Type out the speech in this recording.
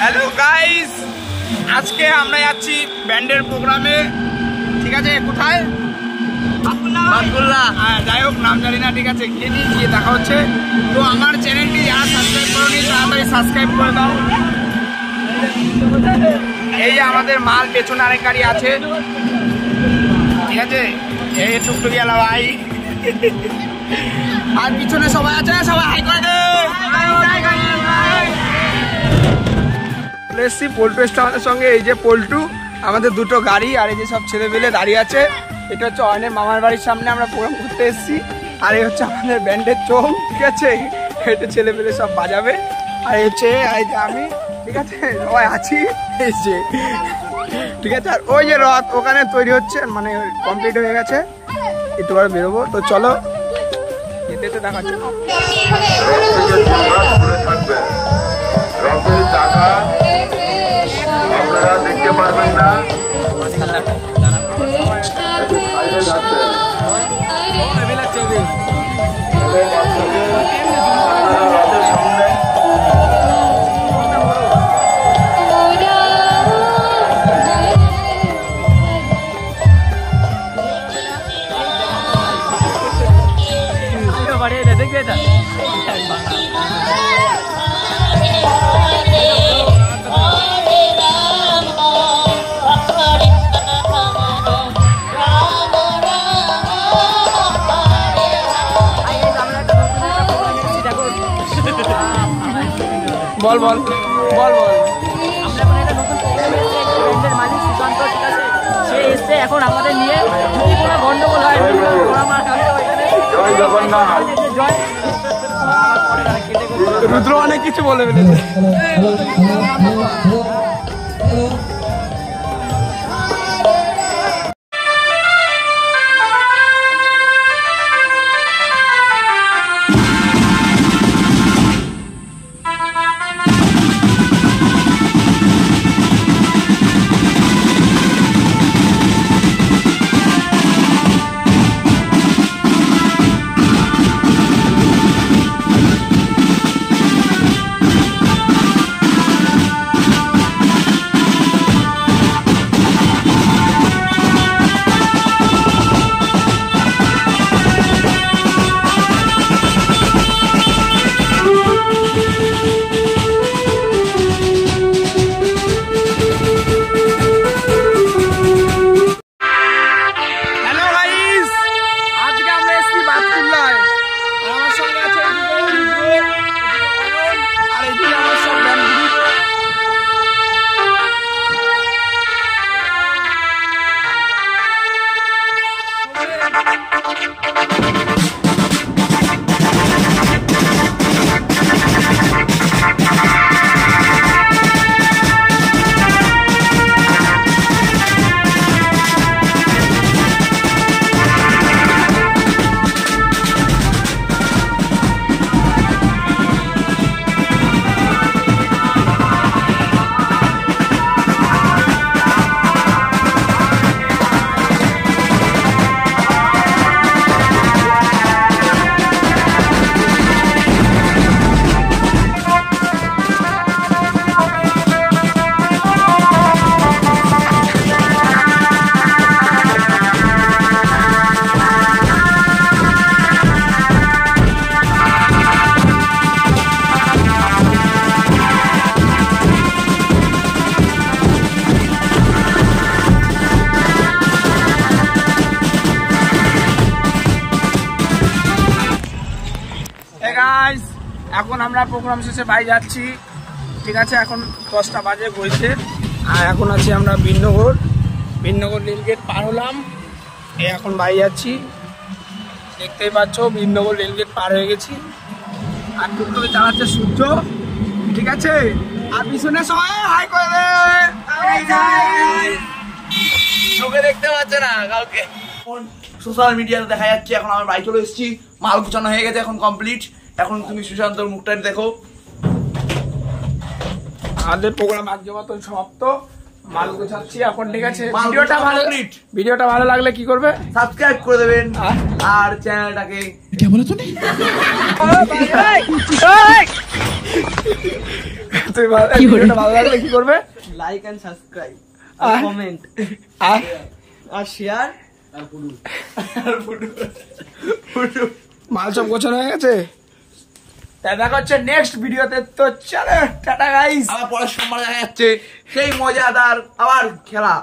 Hello guys, আজকে আমরা যাচ্ছি ব্যান্ডের প্রোগ্রামে। ঠিক আছে, কোথায়? বাতকুল্লা। হ্যাঁ, যাই হোক, নাম জানি না। ঠিক আছে, গিয়ে দেখা হচ্ছে। তো আমার চ্যানেলটি যারা সাবস্ক্রাইব করোনি তাড়াতাড়ি সাবস্ক্রাইব করে দাও। এই যে আমাদের মাল পেছনে আরেক গাড়ি আছে। ঠিক আছে, এই টুকটুকিয়ালা ভাই আর পিছনে সবাই আছে, সবাই হাই করে দে। এসছি পল্টু এসছে আমাদের সঙ্গে। এই যে পল্টু, আমাদের দুটো গাড়ি আর এই যে সব ছেলে পেলে দাঁড়িয়ে আছে। এটা হচ্ছে অয়নের মামার বাড়ির সামনে আমরা প্রোগ্রাম করতে এসেছি। আর এই হচ্ছে আমাদের ব্যান্ডের চোখ। ঠিক আছে, এটা ছেলে পেলে সব বাজাবে। আর এই হচ্ছে আমি। ঠিক আছে, সবাই আছি। এই যে ঠিক আছে, আর ওই যে রথ ওখানে তৈরি হচ্ছে, মানে কমপ্লিট হয়ে গেছে। একটু পরে বেরোবো। তো চলো, যেতে যেতে দেখাচ্ছে। আপনারা দেখতে পারবেন না। বল বল বল বল। আমরা এখন একটা নতুন প্রোগ্রাম এসেছি, ব্যান্ডের মালিক সুশান্ত। ঠিক আছে, সে এসছে এখন আমাদের নিয়ে। যদি কোনো গন্ডগোল হয়, রুদ্র অনেক কিছু বলে ফেলেছে। এখন আমরা প্রোগ্রাম শেষে বাড়ি যাচ্ছি। ঠিক আছে, এখন 10টা বাজে বইতে। আর এখন আছি আমরা বিনগর রেলগেট পার হলাম। এখন বাড়ি যাচ্ছি। দেখতেই পাচ্ছ, বিনগর রেলগেট পার হয়ে গেছি। আর টুকটুকি চালাচ্ছে সূর্য। ঠিক আছে, আর পিছনে সবাই হাই করে দে। চোখে দেখতে পাচ্ছে না কাউকে, সোশ্যাল মিডিয়াতে দেখা যাচ্ছে। এখন আমার বাড়ি চলে এসেছি, মাল গুছানো হয়ে গেছে, এখন কমপ্লিট। এখন তুমি সুশান্তর মুখটা দেখো। আমাদের প্রোগ্রাম আজ মতো সমাপ্ত। মাল গোছাচ্ছি এখন। ঠিক আছে, ভিডিওটা ভালো লাগলে কি করবে? সাবস্ক্রাইব করে দেবেন আর চ্যানেলটাকে তুই ভিডিওটা ভালো লাগলে কি করবে? লাইক এন্ড সাবস্ক্রাইব আর? কমেন্ট আর আর শেয়ার। মাল সব গোছানো হয়ে গেছে। দেখা হচ্ছে নেক্সট ভিডিওতে। তো চলো টাটা গাইস। আবার পরের সোমবার দেখা যাচ্ছে সেই মজাদার আবার খেলা।